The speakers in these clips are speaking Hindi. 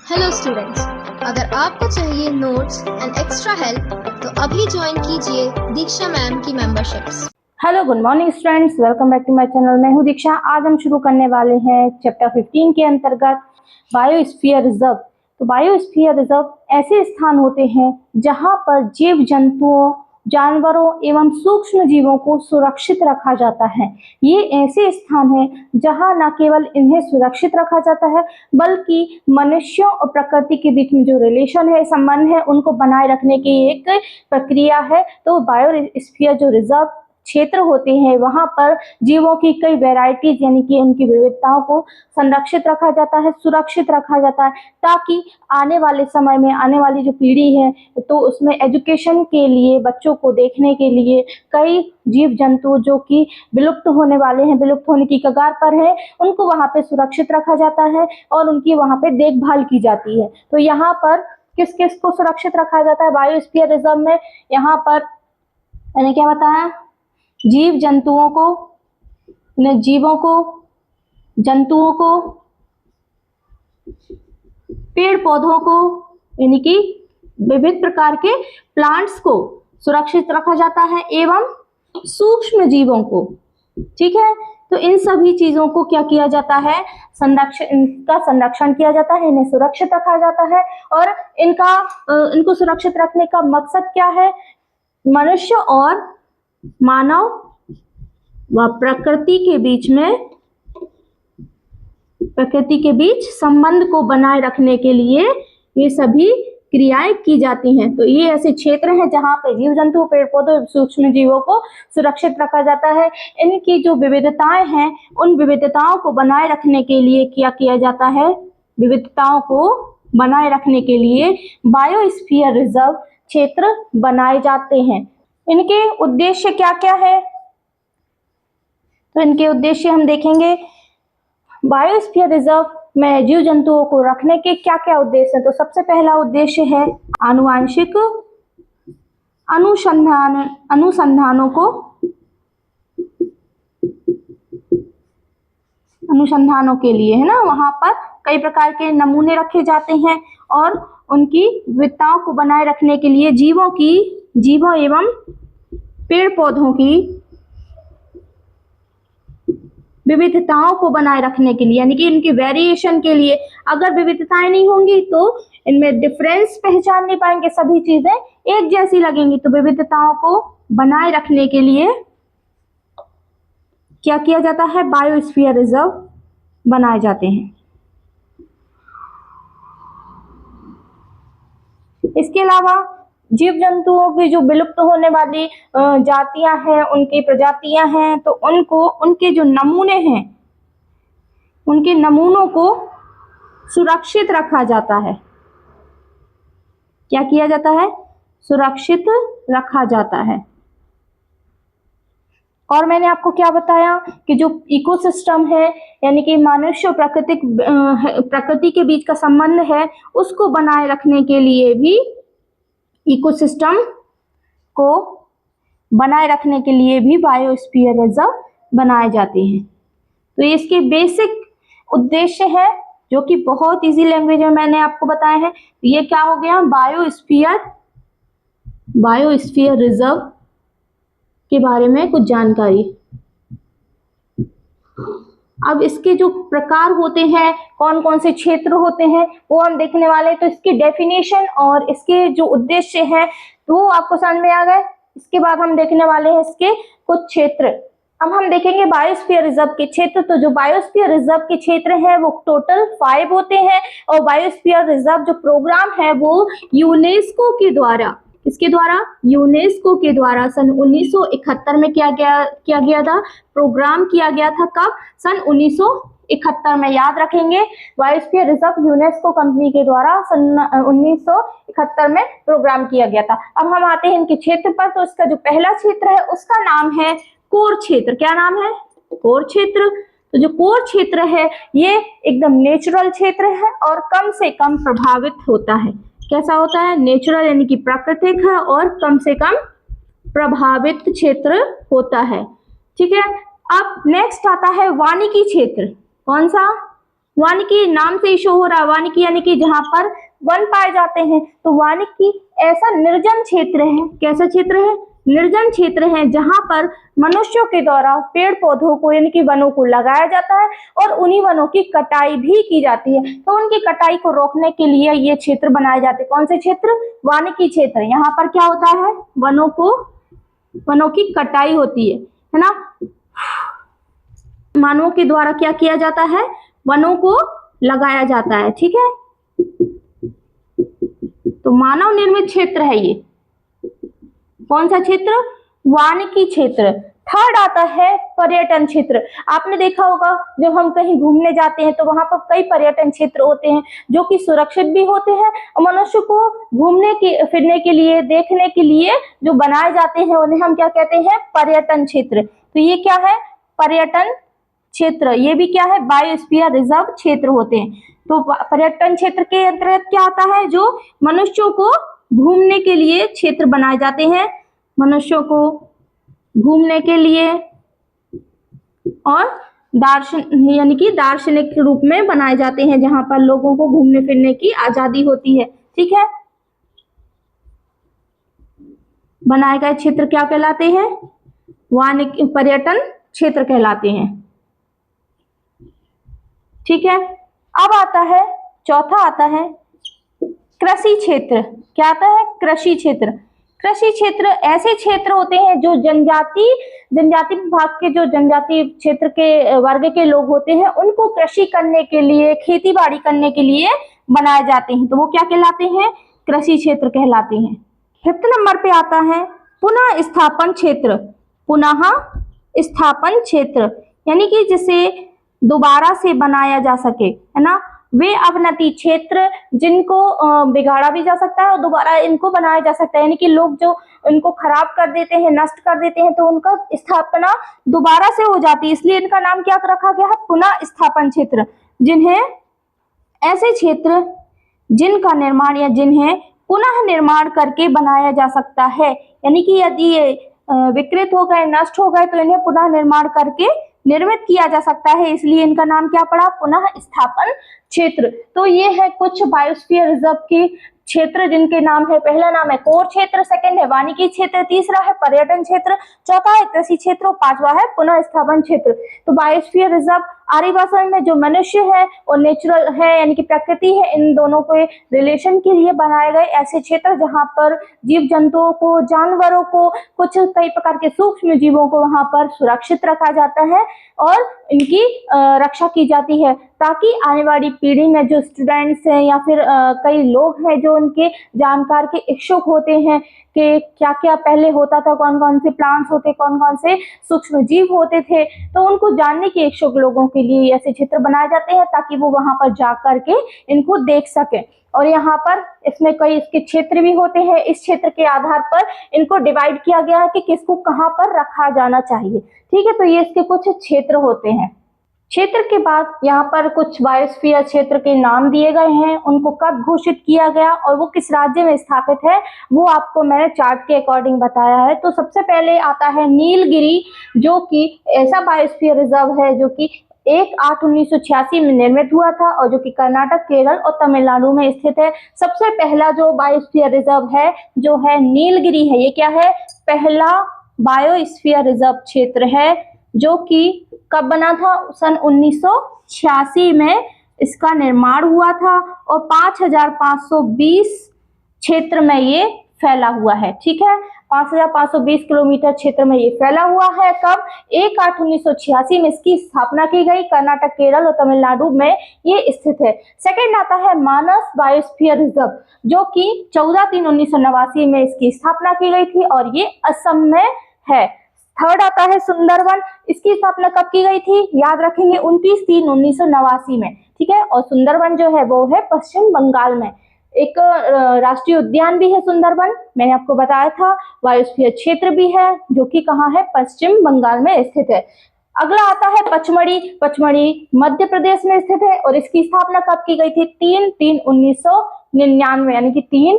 हेलो स्टूडेंट्स, अगर आपको चाहिए नोट्स एंड एक्स्ट्रा हेल्प तो अभी ज्वाइन कीजिए दीक्षा मैम की memberships. Hello good morning students, welcome back to my channel. मैं हूं दीक्षा। आज हम शुरू करने वाले हैं चैप्टर 15 के अंतर्गत बायोस्फीयर रिजर्व। तो बायोस्फीयर रिजर्व ऐसे स्थान होते हैं जहां पर जीव जंतुओं, जानवरों एवं सूक्ष्म जीवों को सुरक्षित रखा जाता है। ये ऐसे स्थान हैं जहां न केवल इन्हें सुरक्षित रखा जाता है बल्कि मनुष्यों और प्रकृति के बीच में जो रिलेशन है, संबंध है, उनको बनाए रखने की एक प्रक्रिया है। तो बायोस्फीयर जो रिजर्व क्षेत्र होते हैं वहां पर जीवों की कई वैरायटीज यानी कि उनकी विविधताओं को संरक्षित रखा जाता है, सुरक्षित रखा जाता है, ताकि आने वाले समय में आने वाली जो पीढ़ी है तो उसमें एजुकेशन के लिए, बच्चों को देखने के लिए कई जीव जंतु जो कि विलुप्त होने वाले हैं, विलुप्त होने की कगार पर है, उनको वहां पे सुरक्षित रखा जाता है और उनकी वहां पे देखभाल की जाती है। तो यहाँ पर किस किस को सुरक्षित रखा जाता है बायोस्फीयर रिजर्व में? यहाँ पर मैंने क्या बताया? जीव जंतुओं को, जीवों को, जंतुओं को, पेड़ पौधों को यानी कि विविध प्रकार के प्लांट्स को सुरक्षित रखा जाता है एवं सूक्ष्म जीवों को। ठीक है, तो इन सभी चीजों को क्या किया जाता है? इनका संरक्षण किया जाता है, इन्हें सुरक्षित रखा जाता है। और इनको सुरक्षित रखने का मकसद क्या है? मनुष्य और मानव व प्रकृति के बीच संबंध को बनाए रखने के लिए ये सभी क्रियाएं की जाती हैं। तो ये ऐसे क्षेत्र हैं जहां पे जीव जंतु, पेड़ पौधे, सूक्ष्म जीवों को सुरक्षित रखा जाता है। इनकी जो विविधताएं हैं उन विविधताओं को बनाए रखने के लिए क्या किया जाता है? विविधताओं को बनाए रखने के लिए बायोस्फीयर रिजर्व क्षेत्र बनाए जाते हैं। इनके उद्देश्य क्या क्या है? तो इनके उद्देश्य हम देखेंगे। बायोस्फीयर रिजर्व में जीव जंतुओं को रखने के क्या क्या उद्देश्य है? तो सबसे पहला उद्देश्य है आनुवांशिक अनुसंधानों के लिए, है ना। वहां पर कई प्रकार के नमूने रखे जाते हैं और उनकी विविधताओं को बनाए रखने के लिए जीवों एवं पेड़ पौधों की विविधताओं को बनाए रखने के लिए यानी कि इनकी वेरिएशन के लिए। अगर विविधताएं नहीं होंगी तो इनमें डिफरेंस पहचान नहीं पाएंगे, सभी चीजें एक जैसी लगेंगी। तो विविधताओं को बनाए रखने के लिए क्या किया जाता है? बायोस्फीयर रिजर्व बनाए जाते हैं। इसके अलावा जीव जंतुओं की जो विलुप्त होने वाली जातियां हैं, उनकी प्रजातियां हैं, तो उनके जो नमूने हैं, उनके नमूनों को सुरक्षित रखा जाता है। क्या किया जाता है? सुरक्षित रखा जाता है। और मैंने आपको क्या बताया कि जो इकोसिस्टम है यानी कि मनुष्य और प्रकृति के बीच का संबंध है, उसको बनाए रखने के लिए भी, इकोसिस्टम को बनाए रखने के लिए भी बायोस्फीयर रिजर्व बनाए जाते हैं। तो इसके बेसिक उद्देश्य है जो कि बहुत इजी लैंग्वेज में मैंने आपको बताया है। ये क्या हो गया? बायोस्फीयर रिजर्व के बारे में कुछ जानकारी। अब इसके जो प्रकार होते हैं, कौन कौन से क्षेत्र होते हैं, वो हम देखने वाले हैं। तो इसकी डेफिनेशन और इसके जो उद्देश्य है वो आपको समझ में आ गए। इसके बाद हम देखने वाले हैं इसके कुछ क्षेत्र। अब हम देखेंगे बायोस्फीयर रिजर्व के क्षेत्र। तो जो बायोस्फीयर रिजर्व के क्षेत्र है वो टोटल 5 होते हैं और बायोस्फीयर रिजर्व जो प्रोग्राम है वो यूनेस्को के द्वारा, इसके द्वारा, यूनेस्को के द्वारा सन 1971 में किया गया था। प्रोग्राम किया गया था कब? सन 1971 में। याद रखेंगे, बायोस्फीयर रिजर्व यूनेस्को कंपनी के द्वारा सन 1971 में प्रोग्राम किया गया था। अब हम आते हैं इनके क्षेत्र पर। तो इसका जो पहला क्षेत्र है उसका नाम है कोर क्षेत्र। क्या नाम है? कोर क्षेत्र। तो जो कोर क्षेत्र है ये एकदम नेचुरल क्षेत्र है और कम से कम प्रभावित होता है। कैसा होता है? नेचुरल यानी कि प्राकृतिक है और कम से कम प्रभावित क्षेत्र होता है। ठीक है, अब नेक्स्ट आता है वानिकी क्षेत्र। कौन सा? वानिकी नाम से ही शो हो रहा है, वानिकी यानी कि जहां पर वन पाए जाते हैं। तो वानिकी ऐसा निर्जन क्षेत्र है, कैसा क्षेत्र है, निर्जन क्षेत्र है, जहां पर मनुष्यों के द्वारा पेड़ पौधों को यानी कि वनों को लगाया जाता है और उन्हीं वनों की कटाई भी की जाती है। तो उनकी कटाई को रोकने के लिए ये क्षेत्र बनाए जाते हैं। कौन से क्षेत्र, वानिकी क्षेत्र। यहाँ पर क्या होता है, वनों की कटाई होती है ना। मानवों के द्वारा क्या किया जाता है, वनों को लगाया जाता है, ठीक है। तो मानव निर्मित क्षेत्र है ये, कौन सा क्षेत्र, वानिकी क्षेत्र। थर्ड आता है पर्यटन क्षेत्र। आपने देखा होगा जब हम कहीं घूमने जाते हैं तो वहां पर कई पर्यटन क्षेत्र होते हैं जो कि सुरक्षित भी होते हैं और मनुष्य को घूमने की फिरने के लिए, देखने के लिए जो बनाए जाते हैं उन्हें हम क्या कहते हैं, पर्यटन क्षेत्र। तो ये क्या है, पर्यटन क्षेत्र। ये भी क्या है, बायोस्फीयर रिजर्व क्षेत्र होते हैं। तो पर्यटन क्षेत्र के अंतर्गत क्या आता है, जो मनुष्यों को घूमने के लिए क्षेत्र बनाए जाते हैं, मनुष्यों को घूमने के लिए और यानी कि दार्शनिक रूप में बनाए जाते हैं, जहां पर लोगों को घूमने फिरने की आजादी होती है, ठीक है। बनाए गए क्षेत्र क्या कहलाते हैं, वानिकी पर्यटन क्षेत्र कहलाते हैं, ठीक है। अब आता है चौथा, आता है कृषि क्षेत्र। क्या आता है, कृषि क्षेत्र। कृषि क्षेत्र ऐसे क्षेत्र होते हैं जो जनजाति विभाग के, जो जनजाति क्षेत्र के वर्ग के लोग होते हैं, उनको कृषि करने के लिए, खेती बाड़ी करने के लिए बनाए जाते हैं। तो वो क्या कहलाते हैं, कृषि क्षेत्र कहलाते हैं। 5th नंबर पे आता है पुनः स्थापन क्षेत्र। पुनः स्थापन क्षेत्र यानी कि जिसे दोबारा से बनाया जा सके, है ना। वे अवनति क्षेत्र जिनको बिगाड़ा भी जा सकता है और दोबारा इनको बनाया जा सकता है, यानी कि लोग जो इनको खराब कर देते हैं, नष्ट कर देते हैं, तो उनका स्थापना दोबारा से हो जाती है, इसलिए इनका नाम क्या रखा गया है, पुनः स्थापन क्षेत्र। जिन्हें ऐसे क्षेत्र जिनका निर्माण या जिन्हें पुनः निर्माण करके बनाया जा सकता है, यानी कि यदि ये विकृत हो गए, नष्ट हो गए, तो इन्हें पुनः निर्माण करके निर्मित किया जा सकता है, इसलिए इनका नाम क्या पड़ा, पुनः स्थापन क्षेत्र। तो ये है कुछ बायोस्फीयर रिजर्व के क्षेत्र जिनके नाम है, पहला नाम है कोर क्षेत्र, सेकंड है वानिकी क्षेत्र, तीसरा है पर्यटन क्षेत्र, चौथा है कृषि क्षेत्र और पांचवा है पुनः स्थापन क्षेत्र। तो बायोस्फीयर रिजर्व आर्य भाषा में जो मनुष्य है और नेचुरल है यानी कि प्रकृति है, इन दोनों के रिलेशन के लिए बनाए गए ऐसे क्षेत्र जहां पर जीव जंतुओं को, जानवरों को, कुछ कई प्रकार के सूक्ष्म जीवों को वहां पर सुरक्षित रखा जाता है और इनकी रक्षा की जाती है, ताकि आने वाली पीढ़ी में जो स्टूडेंट्स हैं या फिर कई लोग हैं जो उनके जानकार के इच्छुक होते हैं कि क्या क्या पहले होता था, कौन कौन से प्लांट्स होते, कौन कौन से सूक्ष्म जीव होते थे, तो उनको जानने के इच्छुक लोगों के लिए ऐसे क्षेत्र बनाए जाते हैं ताकि वो वहां पर जा करके इनको देख सके। और यहाँ पर इसमें कई इसके क्षेत्र भी होते हैं, इस क्षेत्र के आधार पर इनको डिवाइड किया गया है कि किसको कहाँ पर रखा जाना चाहिए, ठीक है। तो ये इसके कुछ क्षेत्र होते हैं। क्षेत्र के बाद यहाँ पर कुछ बायोस्फीयर क्षेत्र के नाम दिए गए हैं, उनको कब घोषित किया गया और वो किस राज्य में स्थापित है, वो आपको मैंने चार्ट के अकॉर्डिंग बताया है। तो सबसे पहले आता है नीलगिरी, जो कि ऐसा बायोस्फीयर रिजर्व है जो कि 1/8/1986 में निर्मित हुआ था और जो कि कर्नाटक, केरल और तमिलनाडु में स्थित है। सबसे पहला जो बायोस्फीयर रिजर्व है जो है नीलगिरी है। ये क्या है, पहला बायोस्फीयर रिजर्व क्षेत्र है जो कि कब बना था, सन 1986 में इसका निर्माण हुआ था और 5520 क्षेत्र में ये फैला हुआ है, ठीक है। 5520 किलोमीटर क्षेत्र में ये फैला हुआ है। कब, 1/8/1986 में इसकी स्थापना की गई। कर्नाटक, केरल और तमिलनाडु में ये स्थित है। सेकंड आता है मानस बायोस्फीयर रिजर्व, जो कि 14/3/1989 में इसकी स्थापना की गई थी और ये असम में है। थर्ड आता है सुंदरवन, इसकी स्थापना कब की गई थी, याद रखेंगे 29/3/1989 में, ठीक है। और सुंदरवन जो है वो है पश्चिम बंगाल में। एक राष्ट्रीय उद्यान भी है सुंदरवन, मैंने आपको बताया था। बायोस्फीयर क्षेत्र भी है जो कि कहाँ है, पश्चिम बंगाल में स्थित है। अगला आता है पचमढ़ी। पचमढ़ी मध्य प्रदेश में स्थित है और इसकी स्थापना कब की गई थी, 3/3/1999 यानी कि 3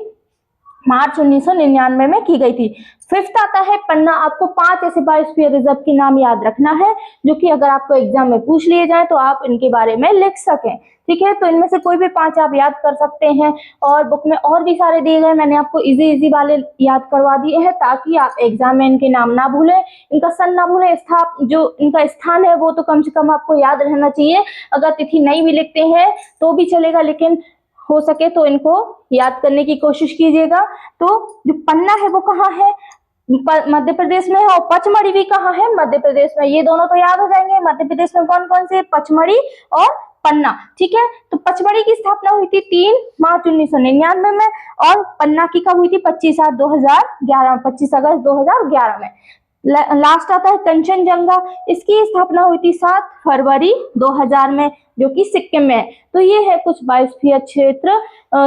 मार्च 1999 में की गई थी। फिफ्थ आता है पन्ना। आपको 5 ऐसे बायोस्फीयर रिजर्व के नाम याद रखना है जो कि अगर आपको एग्जाम में पूछ लिए जाए तो आप इनके बारे में लिख सकें। ठीक है, तो इनमें से कोई भी 5 आप याद कर सकते हैं और बुक में और भी सारे दिए गए, मैंने आपको इजी वाले याद करवा दिए हैं ताकि आप एग्जाम में इनके नाम ना भूलें, इनका सन ना भूलें, जो इनका स्थान है वो तो कम से कम आपको याद रहना चाहिए। अगर तिथि नहीं भी लिखते हैं तो भी चलेगा, लेकिन हो सके तो इनको याद करने की कोशिश कीजिएगा। तो जो पन्ना है वो कहाँ है? मध्य प्रदेश में है। और पचमढ़ी भी कहाँ है? मध्य प्रदेश में। ये दोनों तो याद हो जाएंगे। मध्य प्रदेश में कौन कौन से? पचमढ़ी और पन्ना। ठीक है, तो पचमढ़ी की स्थापना हुई थी 3 मार्च 1999 में और पन्ना की कब हुई थी? 25 अगस्त 2011 में। लास्ट आता है कंचनजंगा। इसकी स्थापना हुई थी 7 फरवरी 2000 में, जो कि सिक्किम में है। तो ये है कुछ बायोस्फीयर क्षेत्र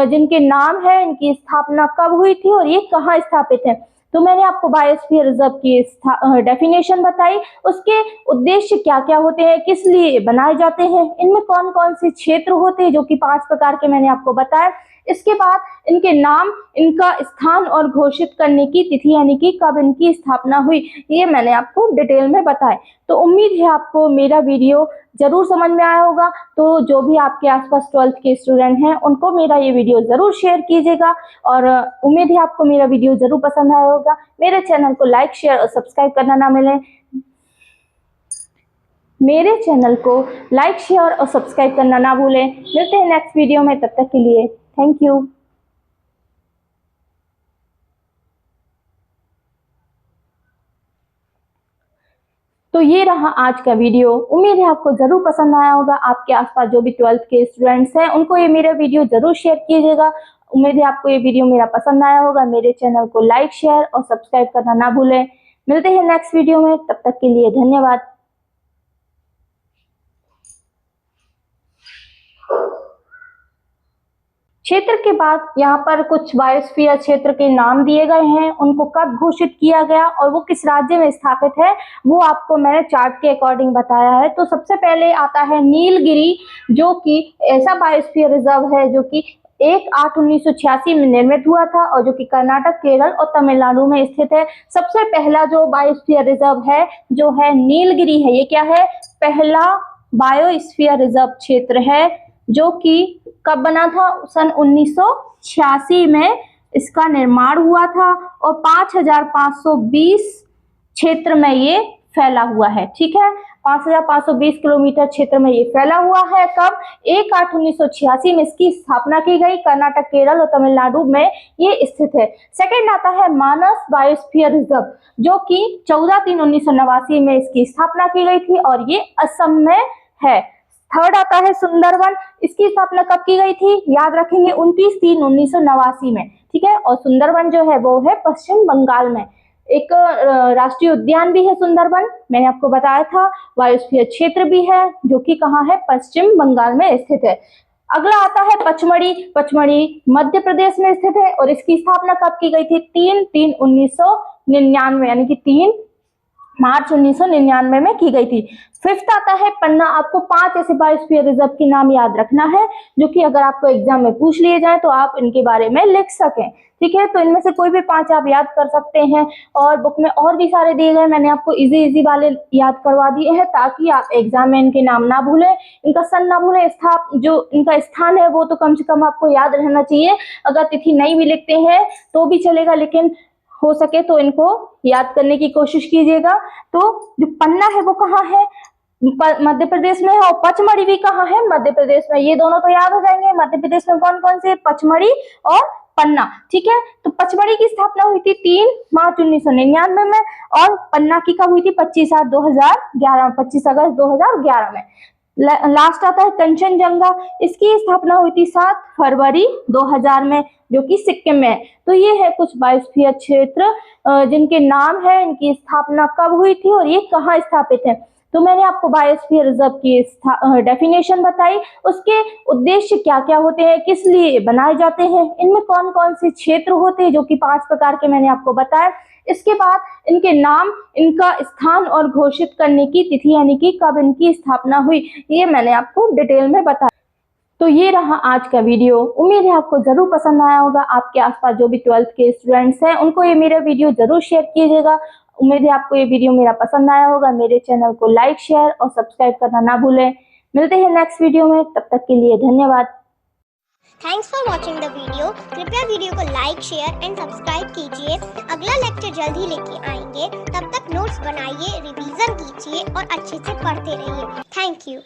जिनके नाम है, इनकी स्थापना कब हुई थी और ये कहाँ स्थापित है। तो मैंने आपको बायोस्फीयर रिजर्व की डेफिनेशन बताई, उसके उद्देश्य क्या क्या होते हैं, किस लिए बनाए जाते हैं, इनमें कौन कौन से क्षेत्र होते हैं, जो कि 5 प्रकार के मैंने आपको बताया। इसके बाद इनके नाम, इनका स्थान और घोषित करने की तिथि यानी कि कब इनकी स्थापना हुई, ये मैंने आपको डिटेल में बताया। तो उम्मीद है आपको मेरा वीडियो जरूर समझ में आया होगा। तो जो भी आपके आसपास 12th के स्टूडेंट हैं उनको मेरा ये वीडियो जरूर शेयर कीजिएगा और उम्मीद है आपको मेरा वीडियो जरूर पसंद आया होगा। मेरे चैनल को लाइक, शेयर और सब्सक्राइब करना ना मिले। मेरे चैनल को लाइक, शेयर और सब्सक्राइब करना ना भूलें। मिलते हैं नेक्स्ट वीडियो में, तब तक के लिए थैंक यू। तो ये रहा आज का वीडियो। उम्मीद है आपको जरूर पसंद आया होगा। आपके आसपास जो भी 12th के स्टूडेंट्स हैं उनको ये मेरा वीडियो जरूर शेयर कीजिएगा। उम्मीद है आपको ये वीडियो मेरा पसंद आया होगा। मेरे चैनल को लाइक, शेयर और सब्सक्राइब करना ना भूलें। मिलते हैं नेक्स्ट वीडियो में, तब तक के लिए धन्यवाद। क्षेत्र के बाद यहाँ पर कुछ बायोस्फीयर क्षेत्र के नाम दिए गए हैं, उनको कब घोषित किया गया और वो किस राज्य में स्थापित है वो आपको मैंने चार्ट के अकॉर्डिंग बताया है। तो सबसे पहले आता है नीलगिरी, जो कि ऐसा बायोस्फीयर रिजर्व है जो कि 1/8/1986 में निर्मित हुआ था और जो कि कर्नाटक, केरल और तमिलनाडु में स्थित है। सबसे पहला जो बायोस्फीयर रिजर्व है जो है नीलगिरी है। ये क्या है? पहला बायोस्फीयर रिजर्व क्षेत्र है जो कि कब बना था? सन 1986 में इसका निर्माण हुआ था और 5520 क्षेत्र में ये फैला हुआ है। ठीक है, 5520 किलोमीटर क्षेत्र में ये फैला हुआ है। कब? 1/8/1986 में इसकी स्थापना की गई। कर्नाटक, केरल और तमिलनाडु में ये स्थित है। सेकंड आता है मानस बायोस्फीयर रिजर्व, जो कि 14/3/1989 में इसकी स्थापना की गई थी और ये असम में है। थर्ड आता है सुंदरवन। इसकी स्थापना कब की गई थी? याद रखेंगे 29/3/1989 में। ठीक है, और सुंदरवन जो है वो है पश्चिम बंगाल में। एक राष्ट्रीय उद्यान भी है सुंदरवन, मैंने आपको बताया था। बायोस्फीयर क्षेत्र भी है जो कि कहाँ है? पश्चिम बंगाल में स्थित है। अगला आता है पचमढ़ी। पचमढ़ी मध्य प्रदेश में स्थित है और इसकी स्थापना कब की गई थी? 3/3/1999 यानी कि 3 मार्च 1999 में की गई थी। फिफ्थ आता है पन्ना। आपको 5 ऐसे बायोस्फीयर रिजर्व के नाम याद रखना है जो कि अगर आपको एग्जाम में पूछ लिए जाए तो आप इनके बारे में लिख सकें। ठीक है, तो इनमें से कोई भी 5 आप याद कर सकते हैं और बुक में और भी सारे दिए गए, मैंने आपको इजी वाले याद करवा दिए हैं ताकि आप एग्जाम में इनके नाम ना भूलें, इनका सन ना भूलें, जो इनका स्थान है वो तो कम से कम आपको याद रहना चाहिए। अगर तिथि नहीं भी लिखते हैं तो भी चलेगा, लेकिन हो सके तो इनको याद करने की कोशिश कीजिएगा। तो जो पन्ना है वो कहाँ है? मध्य प्रदेश में है। और पचमढ़ी भी कहाँ है? मध्य प्रदेश में। ये दोनों तो याद हो जाएंगे। मध्य प्रदेश में कौन कौन से? पचमढ़ी और पन्ना। ठीक है, तो पचमढ़ी की स्थापना हुई थी 3 मार्च 1999 में और पन्ना की कब हुई थी? 25 अगस्त 2011 में। लास्ट आता है कंचनजंगा। इसकी स्थापना हुई थी 7 फरवरी 2000 में, जो कि सिक्किम में है। तो ये है कुछ बायोस्फीयर क्षेत्र जिनके नाम है, इनकी स्थापना कब हुई थी और ये कहाँ स्थापित है। तो मैंने आपको बायोस्फीयर रिजर्व की डेफिनेशन बताई, उसके उद्देश्य क्या क्या होते हैं, किस लिए बनाए जाते हैं, इनमें कौन कौन से क्षेत्र होते हैं, जो कि 5 प्रकार के मैंने आपको बताया। इसके बाद इनके नाम, इनका स्थान और घोषित करने की तिथि यानी कि कब इनकी स्थापना हुई, ये मैंने आपको डिटेल में बताया। तो ये रहा आज का वीडियो। उम्मीद है आपको जरूर पसंद आया होगा। आपके आसपास जो भी 12th के स्टूडेंट्स हैं उनको ये मेरा वीडियो जरूर शेयर कीजिएगा। उम्मीद है आपको ये वीडियो मेरा पसंद आया होगा। मेरे चैनल को लाइक, शेयर और सब्सक्राइब करना ना भूलें। मिलते हैं नेक्स्ट वीडियो में, तब तक के लिए धन्यवाद। Thanks for watching the video. कृपया वीडियो को लाइक, शेयर एंड सब्सक्राइब कीजिए। अगला लेक्चर जल्द ही लेके आएंगे। तब तक नोट्स बनाइए, रिवीजन कीजिए और अच्छे से पढ़ते रहिए। Thank you.